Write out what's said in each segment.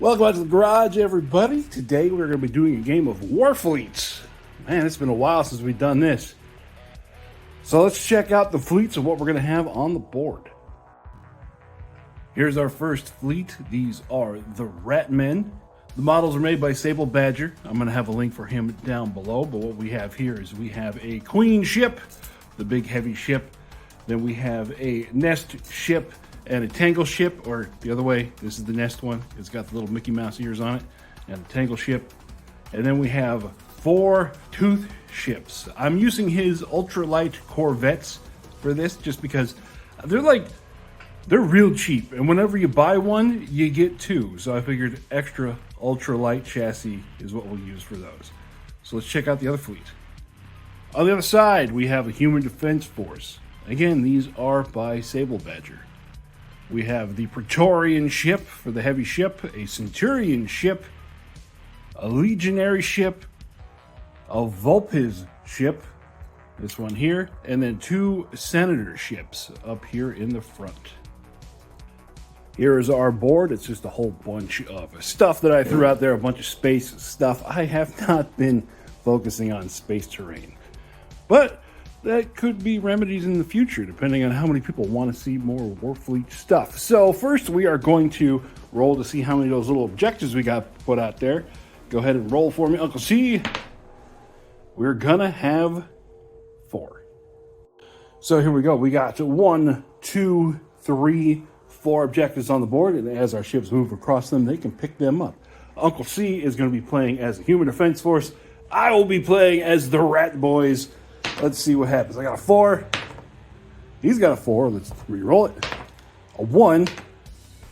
Welcome back to the garage, everybody. Today we're going to be doing a game of Warfleets. Man, it's been a while since we've done this. So let's check out the fleets of what we're going to have on the board. Here's our first fleet. These are the Ratmen. The models are made by SABLE Badger. I'm going to have a link for him down below. But what we have here is we have a Queen ship, the big heavy ship. Then we have a Nest ship and a Tangle ship, or the other way, this is the Nest one. It's got the little Mickey Mouse ears on it, and a Tangle ship. And then we have 4 Tooth ships. I'm using his ultralight Corvettes for this just because they're real cheap. And whenever you buy one, you get 2. So I figured extra ultralight chassis is what we'll use for those. So let's check out the other fleet. On the other side, we have a Human Defense Force. Again, these are by SABLE Badger. We have the Praetorian ship for the heavy ship, a Centurion ship, a Legionary ship, a Vulpes ship, this one here, and then 2 Senator ships up here in the front. Here is our board. It's just a whole bunch of stuff that I threw out there, a bunch of space stuff. I have not been focusing on space terrain, but that could be remedies in the future, depending on how many people want to see more Warfleet stuff. So first, we are going to roll to see how many of those little objectives we got put out there. Go ahead and roll for me, Uncle C. We're gonna have 4. So here we go. We got 1, 2, 3, 4 objectives on the board, and as our ships move across them, they can pick them up. Uncle C is going to be playing as a Human Defense Force. I will be playing as the Rat Boys. Let's see what happens. I got a 4. He's got a 4. Let's re-roll it. A 1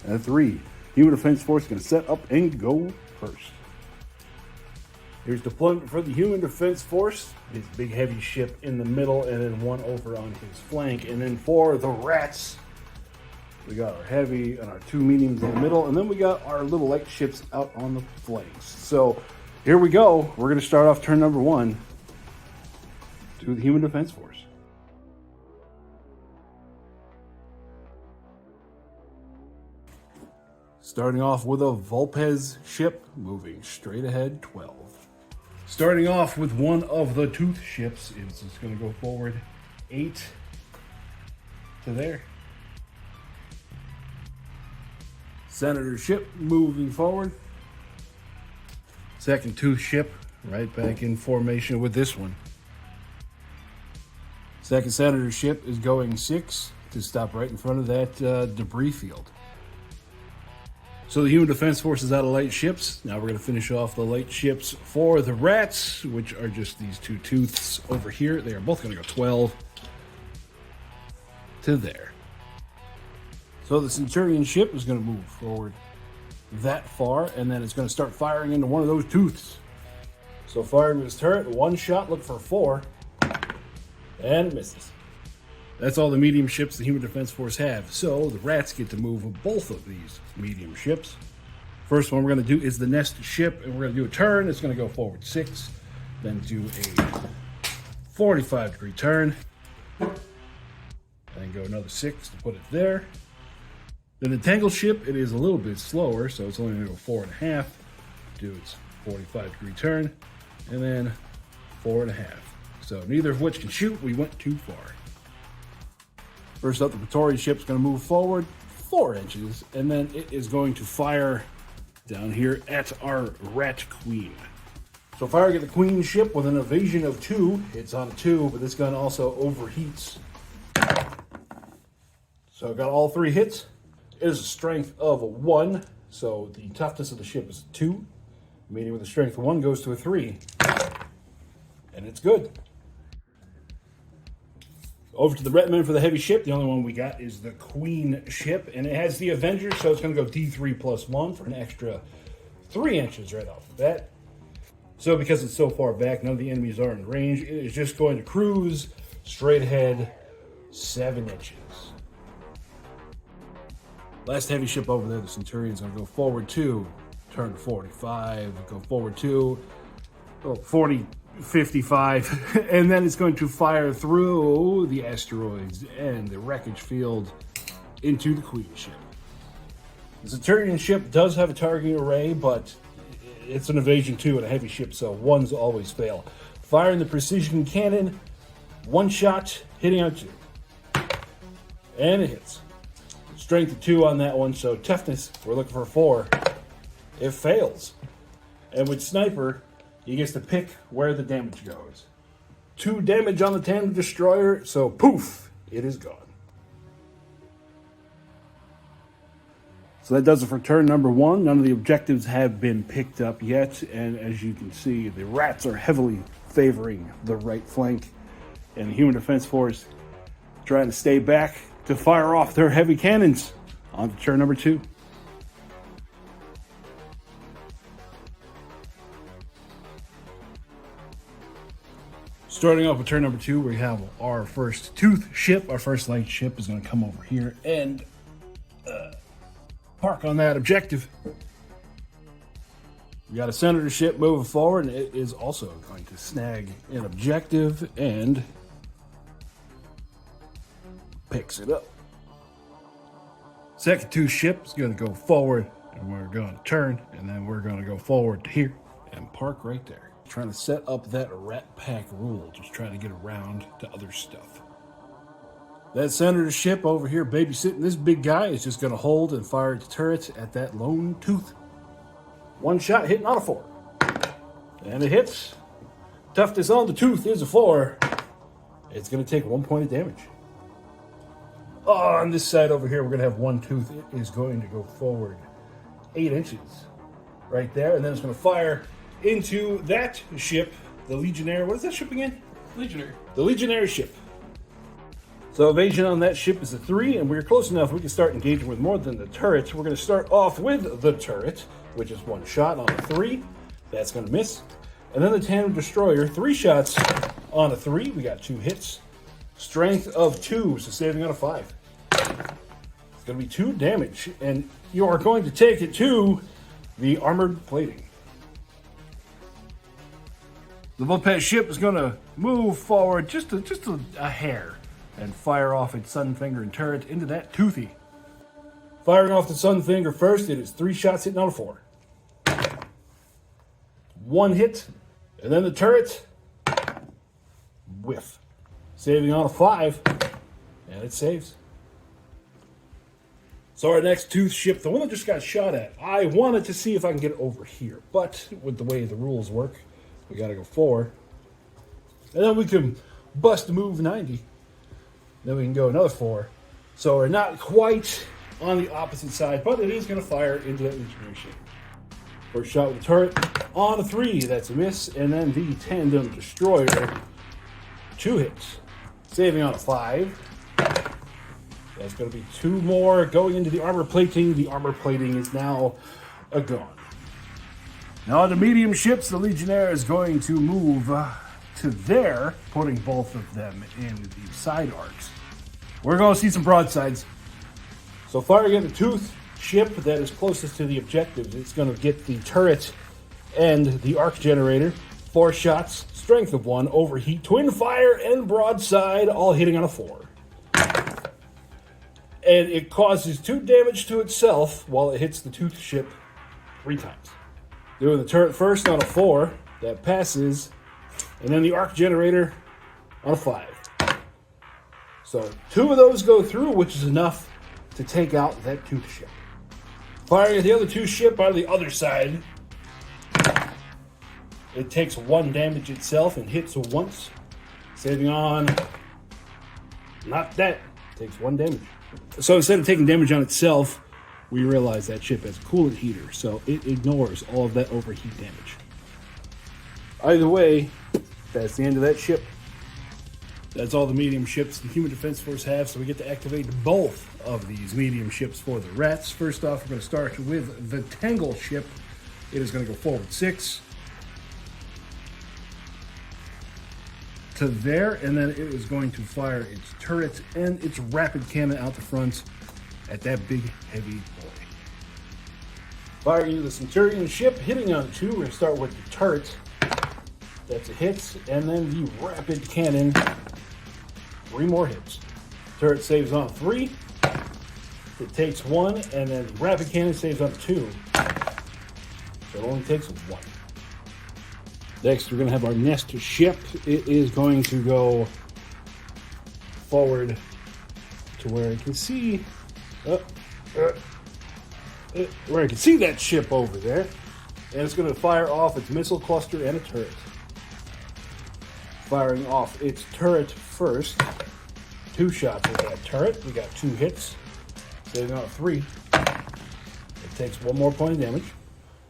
and a 3. Human Defense Force is going to set up and go first. Here's deployment for the Human Defense Force. His big heavy ship in the middle, and then 1 over on his flank. And then for the Rats, we got our heavy and our 2 mediums in the middle, and then we got our little light ships out on the flanks. So here we go. We're going to start off turn number 1. To the Human Defense Force. Starting off with a Vulpes ship, moving straight ahead 12. Starting off with one of the Tooth ships, it's just going to go forward 8 to there. Senator ship moving forward. Second Tooth ship right back in formation with this one. Second Senator ship is going 6 to stop right in front of that debris field. So the Human Defense Force is out of light ships. Now we're going to finish off the light ships for the Rats, which are just these 2 Tooths over here. They are both going to go 12 to there. So the Centurion ship is going to move forward that far, and then it's going to start firing into one of those Tooths. So firing his turret, 1 shot, look for 4. And misses. That's all the medium ships the Human Defense Force have. So the Rats get to move both of these medium ships. First one we're going to do is the Nest ship, and we're going to do a turn. It's going to go forward 6, then do a 45-degree turn, and go another 6 to put it there. Then the Tangle ship, it is a little bit slower, so it's only going to go 4.5. Do its 45-degree turn, and then 4.5. So neither of which can shoot. We went too far. First up, the Praetorian ship's going to move forward 4 inches, and then it is going to fire down here at our Rat Queen. So firing at the Queen ship with an evasion of 2. It's on a 2, but this gun also overheats. So I've got all 3 hits. It is a strength of a 1, so the toughness of the ship is 2. Meaning with a strength of 1 goes to a 3. And it's good. Over to the Ratmen for the heavy ship. The only one we got is the Queen ship, and it has the Avenger, so it's going to go D3 plus 1 for an extra 3 inches right off the bat. So because it's so far back, none of the enemies are in range. It is just going to cruise straight ahead 7 inches. Last heavy ship over there, the Centurion's going to go forward 2, turn 45, go forward 2, 40. 55, and then it's going to fire through the asteroids and the wreckage field into the Queen ship. The Centurion ship does have a targeting array, but it's an evasion 2 and a heavy ship, so ones always fail. Firing the precision cannon, one shot, hitting on 2. And it hits. Strength of 2 on that one, so toughness, we're looking for 4. It fails. And with Sniper, he gets to pick where the damage goes. 2 damage on the Tandem Destroyer, so poof, it is gone. So that does it for turn number 1. None of the objectives have been picked up yet, and as you can see, the rats are heavily favoring the right flank, and the Human Defense Force trying to stay back to fire off their heavy cannons. On to turn number 2. Starting off with turn number 2, we have our first Tooth ship. Our first light ship is going to come over here and park on that objective. We got a Senator ship moving forward, and it is also going to snag an objective and picks it up. Second Tooth ship is going to go forward, and we're going to turn, and then we're going to go forward to here and park right there. Trying to set up that rat pack rule, just trying to get around to other stuff. That Senator ship over here babysitting this big guy is just going to hold and fire its turret at that lone Tooth. One shot hitting on a 4. And it hits. Toughness on the Tooth is a 4. It's going to take 1 point of damage. On this side over here, we're going to have one Tooth. It is going to go forward 8 inches. Right there. And then it's going to fire into that ship, the Legionnaire. What is that ship again? Legionnaire. The Legionnaire ship. So evasion on that ship is a 3, and we're close enough we can start engaging with more than the turret. We're going to start off with the turret, which is 1 shot on a 3. That's going to miss. And then the Tandem Destroyer, 3 shots on a 3. We got 2 hits. Strength of 2, so saving on a 5. It's going to be 2 damage, and you are going to take it to the armored plating. The Vulpes ship is going to move forward just a hair and fire off its Sunfinger and turret into that Toothy. Firing off the Sunfinger first, it is 3 shots hitting on a 4. 1 hit, and then the turret, whiff. Saving on a 5, and it saves. So our next Tooth ship, the one that just got shot at, I wanted to see if I can get it over here, but with the way the rules work, we got to go 4. And then we can bust move 90. Then we can go another 4. So we're not quite on the opposite side, but it is going to fire into that Legionnaire ship. First shot with the turret on a 3. That's a miss. And then the Tandem Destroyer, 2 hits. Saving on a 5. That's going to be 2 more going into the armor plating. The armor plating is now gone. Now on the medium ships, the Legionnaire is going to move to there, putting both of them in the side arcs. We're going to see some broadsides. So firing at the Tooth ship that is closest to the objectives, it's going to get the turret and the arc generator. 4 shots, strength of 1, overheat, twin fire, and broadside, all hitting on a 4. And it causes 2 damage to itself while it hits the Tooth ship 3 times. Doing the turret first on a 4, that passes, and then the arc generator on a 5. So 2 of those go through, which is enough to take out that Tooth ship. Firing at the other Tooth ship on the other side, it takes 1 damage itself and hits once, saving on, not that, takes 1 damage. So instead of taking damage on itself, we realize that ship has a coolant heater, so it ignores all of that overheat damage. Either way, that's the end of that ship. That's all the medium ships the Human Defense Force have, so we get to activate both of these medium ships for the rats. First off, we're going to start with the Tangle ship. It is going to go forward 6 to there, and then it is going to fire its turret and its rapid cannon out the front at that big, heavy boy. Firing into the Centurion ship, hitting on 2. We're going to start with the turret. That's a hit, and then the rapid cannon. 3 more hits. Turret saves on 3. it takes 1, and then rapid cannon saves on 2. So it only takes 1. Next, we're going to have our nest ship. It is going to go forward to where I can see, where I can see that ship over there. And it's going to fire off its missile cluster and a turret. Firing off its turret first. 2 shots with that turret. We got 2 hits. Saving out 3. It takes 1 more point of damage.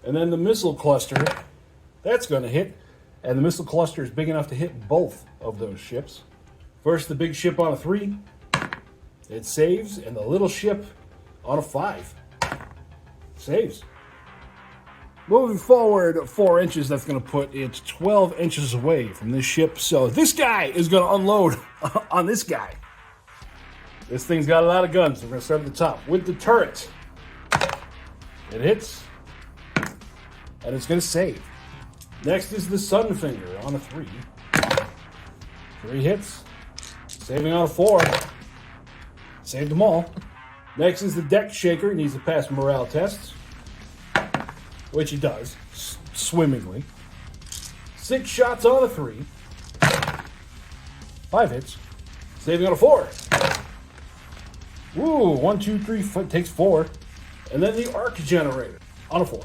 And then the missile cluster, that's going to hit. And the missile cluster is big enough to hit both of those ships. First, the big ship on a 3. It saves. And the little ship on a 5. Saves. Moving forward 4 inches, that's going to put it 12 inches away from this ship. So this guy is going to unload on this guy. This thing's got a lot of guns. We're going to start at the top with the turret. It hits. And it's going to save. Next is the Sunfinger on a 3. 3 hits. Saving on a 4. Saved them all. Next is the Deck Shaker. It needs to pass morale tests. Which he does, swimmingly. 6 shots on a 3. 5 hits. Saving on a 4. Woo, 1, 2, 3, takes 4. And then the Arc Generator on a 4.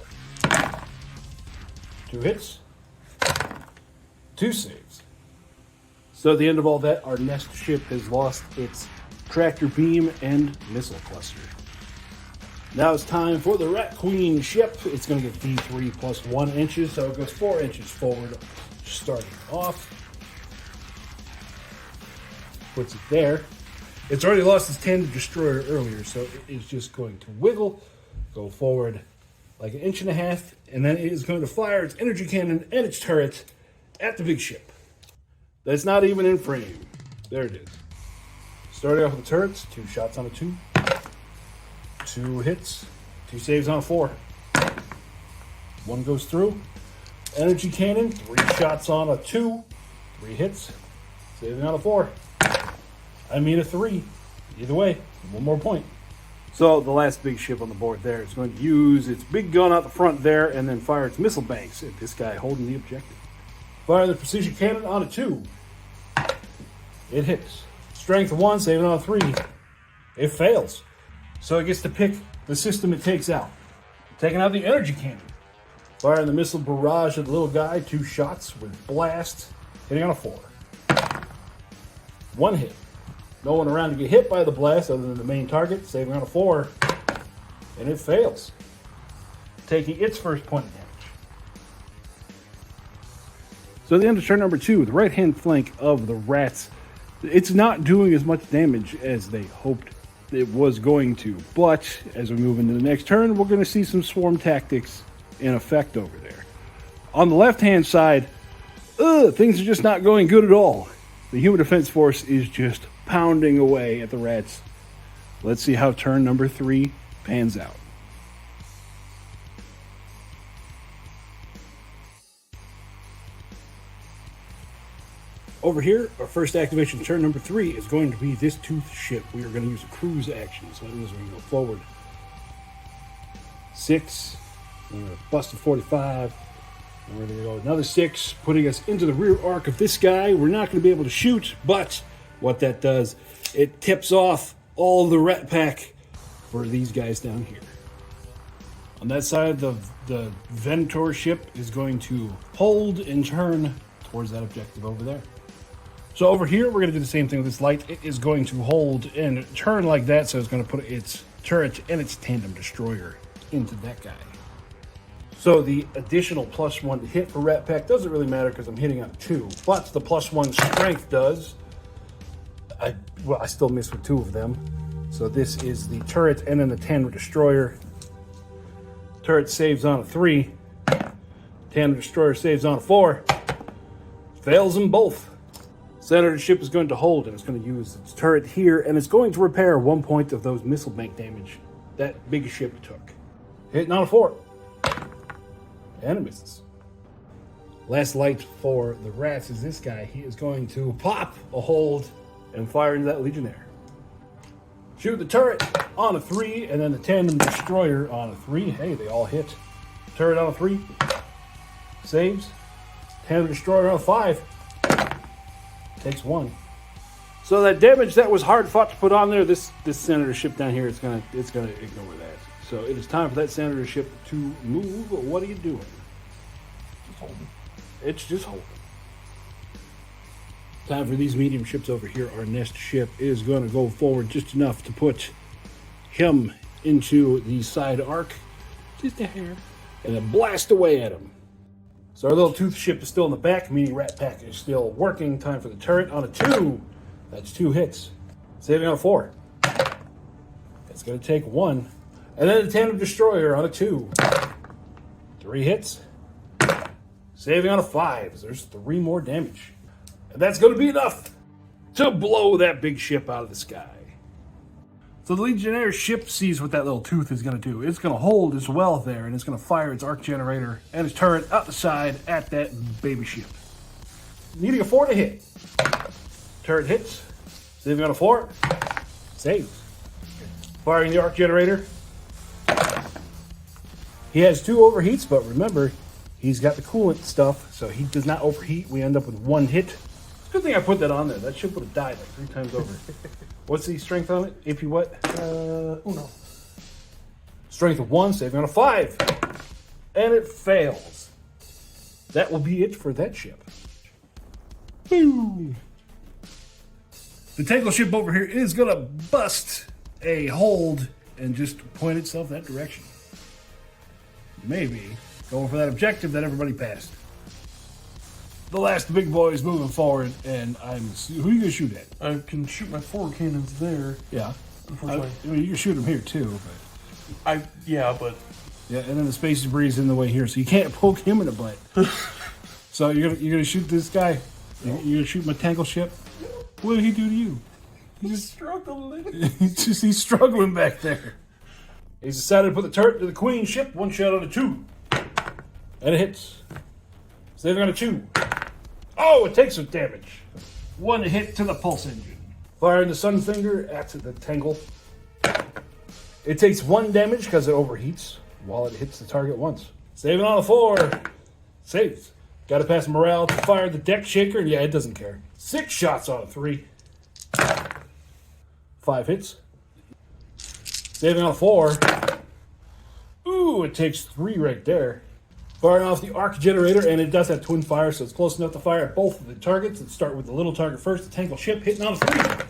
2 hits. 2 saves. So at the end of all that, our nest ship has lost its tractor beam and missile cluster. Now it's time for the Rat Queen ship. It's going to get D3 plus 1 inches, so it goes 4 inches forward, starting off. Puts it there. It's already lost its tandem destroyer earlier, so it is just going to wiggle, go forward like 1.5 inches, and then it is going to fire its energy cannon and its turret at the big ship. That's not even in frame. There it is. Starting off with the turrets, 2 shots on a 2. 2 hits, 2 saves on a 4. 1 goes through. Energy cannon, 3 shots on a 2. 3 hits, saving on a 4. I mean a 3. Either way, 1 more point. So the last big ship on the board there is going to use its big gun out the front there and then fire its missile banks at this guy holding the objective. Fire the precision cannon on a 2. It hits. Strength 1, saving on a 3. It fails. So it gets to pick the system it takes out. Taking out the energy cannon. Firing the missile barrage at the little guy. 2 shots with blast. Hitting on a 4. 1 hit. No one around to get hit by the blast other than the main target. Saving on a 4. And it fails. Taking its first point of damage. So at the end of turn number 2, the right-hand flank of the rats, it's not doing as much damage as they hoped it was going to, but as we move into the next turn, we're going to see some swarm tactics in effect over there. On the left-hand side, things are just not going good at all. The human defense force is just pounding away at the rats. Let's see how turn number 3 pans out. Over here, our first activation, turn number 3, is going to be this Tooth ship. We are going to use a cruise action. So that means we're going to go forward 6. We're going to bust a 45. And we're going to go another 6, putting us into the rear arc of this guy. We're not going to be able to shoot, but what that does, it tips off all the rat pack for these guys down here. On that side, the Venator ship is going to hold and turn towards that objective over there. So over here, we're going to do the same thing with this light. It is going to hold and turn like that, so it's going to put its turret and its tandem destroyer into that guy. So the additional +1 to hit for Rat Pack doesn't really matter because I'm hitting on 2, but the +1 strength does. I still miss with 2 of them. So this is the turret and then the tandem destroyer. Turret saves on a 3. Tandem destroyer saves on a 4. Fails them both. Senator ship is going to hold, and it's going to use its turret here, and it's going to repair 1 point of those missile bank damage that big ship took. Hitting on a 4. And it misses. Last light for the rats is this guy. He is going to pop a hold and fire into that Legionnaire. Shoot the turret on a 3, and then the tandem destroyer on a 3. Hey, they all hit. Turret on a 3. Saves. Tandem destroyer on a 5. Takes 1. So that damage that was hard fought to put on there, this senator ship down here, it's gonna ignore that. So it is time for that senator ship to move. What are you doing? Just holding. It's just holding. Time for these medium ships over here. Our nest ship is going to go forward just enough to put him into the side arc, just a hair, and then blast away at him. So our little tooth ship is still in the back. Mini rat pack is still working. Time for the turret on a 2. That's 2 hits. Saving on a 4. It's going to take 1. And then the tandem destroyer on a 2. 3 hits. Saving on a 5. There's 3 more damage. And that's going to be enough to blow that big ship out of the sky. So the Legionnaire ship sees what that little tooth is going to do. It's going to hold as well there, and it's going to fire its arc generator and its turret out the side at that baby ship. Needing a 4 to hit. Turret hits. Saving on a 4. Saves. Firing the arc generator. He has 2 overheats, but remember, he's got the coolant stuff, so he does not overheat. We end up with 1 hit. Good thing I put that on there. That ship would have died like 3 times over. What's the strength on it? AP what? Uno. Strength of 1, saving on a 5. And it fails. That will be it for that ship. Boom. The Tangle ship over here is going to bust a hold and just point itself that direction. Maybe going for that objective that everybody passed. The last big boy is moving forward, and who are you going to shoot at? I can shoot my 4 cannons there. Yeah. Unfortunately. I mean, you can shoot them here too, but... Yeah, and then the space debris is in the way here, so you can't poke him in the butt. So you're gonna shoot this guy? You're gonna shoot my Tangle ship? What did he do to you? he's struggling. He's struggling back there. He's decided to put the turret to the Queen ship. 1 shot on a 2. And it hits. Saving on a 2. Oh, it takes some damage. 1 hit to the pulse engine. Firing the Sunfinger at the Tangle. It takes 1 damage because it overheats while it hits the target once. Saving on a 4. Saves. Got to pass morale to fire the deck shaker, and yeah, it doesn't care. 6 shots on a 3. 5 hits. Saving on a 4. Ooh, it takes 3 right there. Firing off the arc generator, and it does have twin fire, so it's close enough to fire at both of the targets. Let's start with the little target first, the Tangle ship, hitting on a 3.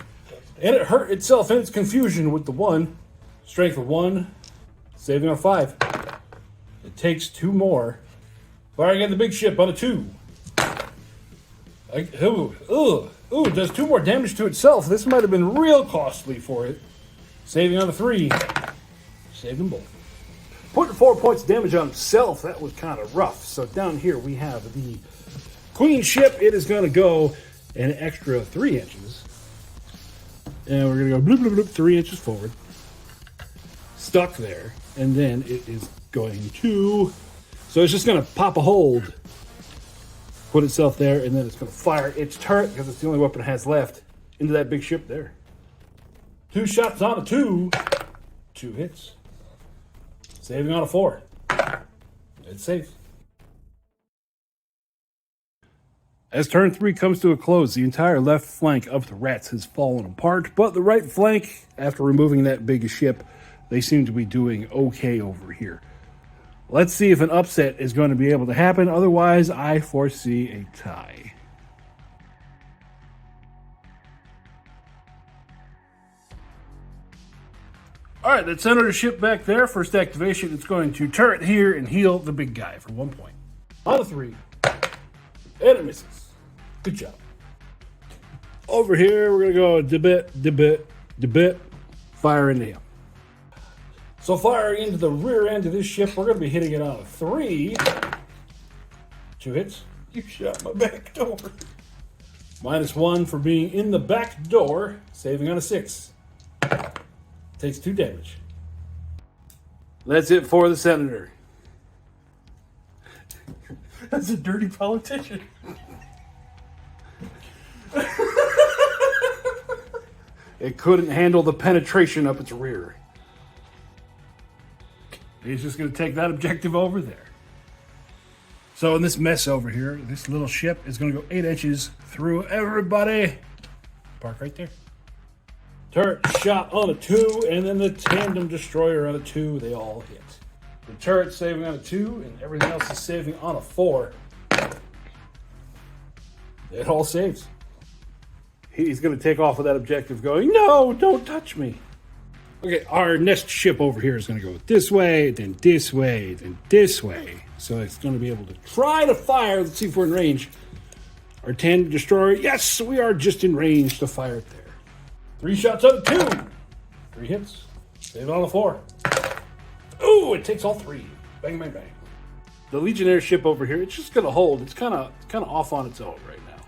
And it hurt itself in its confusion with the 1. Strength of 1. Saving on a 5. It takes 2 more. Firing at the big ship on a 2. It does 2 more damage to itself. This might have been real costly for it. Saving on a 3. Saved them both. Putting 4 points of damage on himself, that was kind of rough. So down here we have the Queen ship. It is going to go an extra 3 inches. And we're going to go bloop, bloop, bloop, 3 inches forward. Stuck there. And then it is going to... So it's just going to pop a hold, put itself there, and then it's going to fire its turret, because it's the only weapon it has left, into that big ship there. 2 shots on a 2. 2 hits. Saving on a 4. It's safe. As turn 3 comes to a close, the entire left flank of the rats has fallen apart, but the right flank, after removing that big ship, they seem to be doing okay over here. Let's see if an upset is going to be able to happen. Otherwise, I foresee a tie. All right, that senator ship back there, first activation, it's going to turret here and heal the big guy for 1 point. On a 3. And it misses. Good job. Over here, we're going to go debit, fire into him. So firing into the rear end of this ship, we're going to be hitting it on a 3. 2 hits. You shot my back door. -1 for being in the back door, saving on a 6. Takes 2 damage. That's it for the senator. That's a dirty politician. It couldn't handle the penetration up its rear. He's just going to take that objective over there. So in this mess over here, this little ship is going to go 8 inches through everybody. Park right there. Turret shot on a 2, and then the tandem destroyer on a 2. They all hit. The turret saving on a 2, and everything else is saving on a 4. It all saves. He's going to take off with that objective going, no, don't touch me. Okay, our next ship over here is going to go this way, then this way, then this way. So it's going to be able to try to fire. Let's see if we're in range. Our tandem destroyer, yes, we are just in range to fire it there. 3 shots on a 2. 3 hits. Save it on a 4. Ooh, it takes all 3. Bang, bang, bang. The Legionnaire ship over here, it's just going to hold. It's kind of off on its own right now.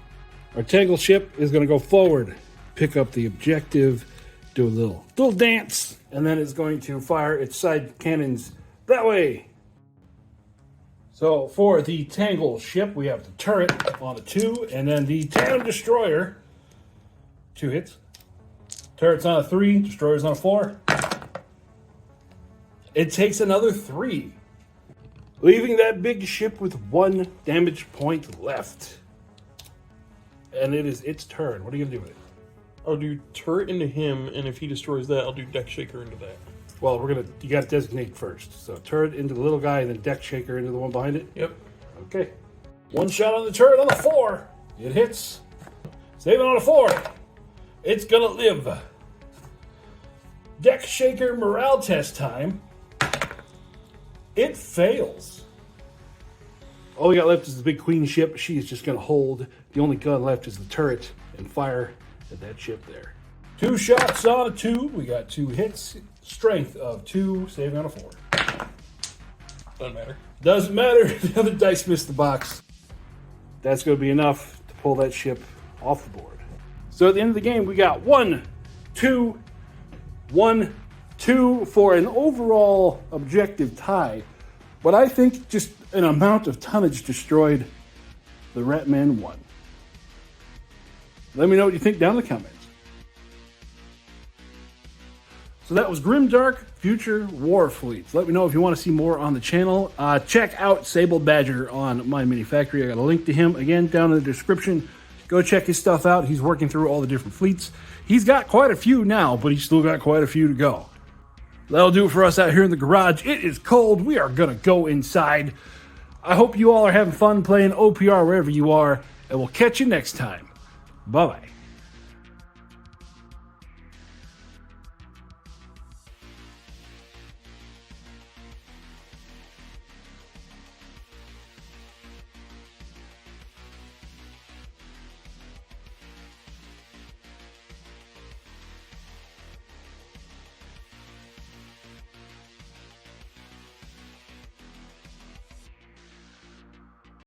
Our Tangle ship is going to go forward, pick up the objective, do a little dance, and then it's going to fire its side cannons that way. So for the Tangle ship, we have the turret on a 2, and then the tandem destroyer, 2 hits. Turret's on a 3, destroyer's on a 4. It takes another 3, leaving that big ship with 1 damage point left. And it is its turn. What are you going to do with it? I'll do turret into him, and if he destroys that, I'll do deck shaker into that. Well, you got to designate first. So turret into the little guy, and then deck shaker into the one behind it? Yep. Okay. 1 shot on the turret on the 4. It hits. Save it on a 4. It's going to live. Deck shaker morale test time. It fails. All we got left is the big queen ship. She is just going to hold. The only gun left is the turret and fire at that ship there. 2 shots on a 2. We got 2 hits. Strength of 2. Saving on a 4. Doesn't matter. Doesn't matter. The other dice missed the box. That's going to be enough to pull that ship off the board. So at the end of the game, we got 1, 2, 1, 2 for an overall objective tie. But I think just an amount of tonnage destroyed, the Ratmen won. Let me know what you think down in the comments. So that was Grimdark Future Warfleets. Let me know if you want to see more on the channel. Check out Sable Badger on My Mini Factory. I got a link to him again down in the description. Go check his stuff out. He's working through all the different fleets. He's got quite a few now, but he's still got quite a few to go. That'll do it for us out here in the garage. It is cold. We are going to go inside. I hope you all are having fun playing OPR wherever you are, and we'll catch you next time. Bye-bye.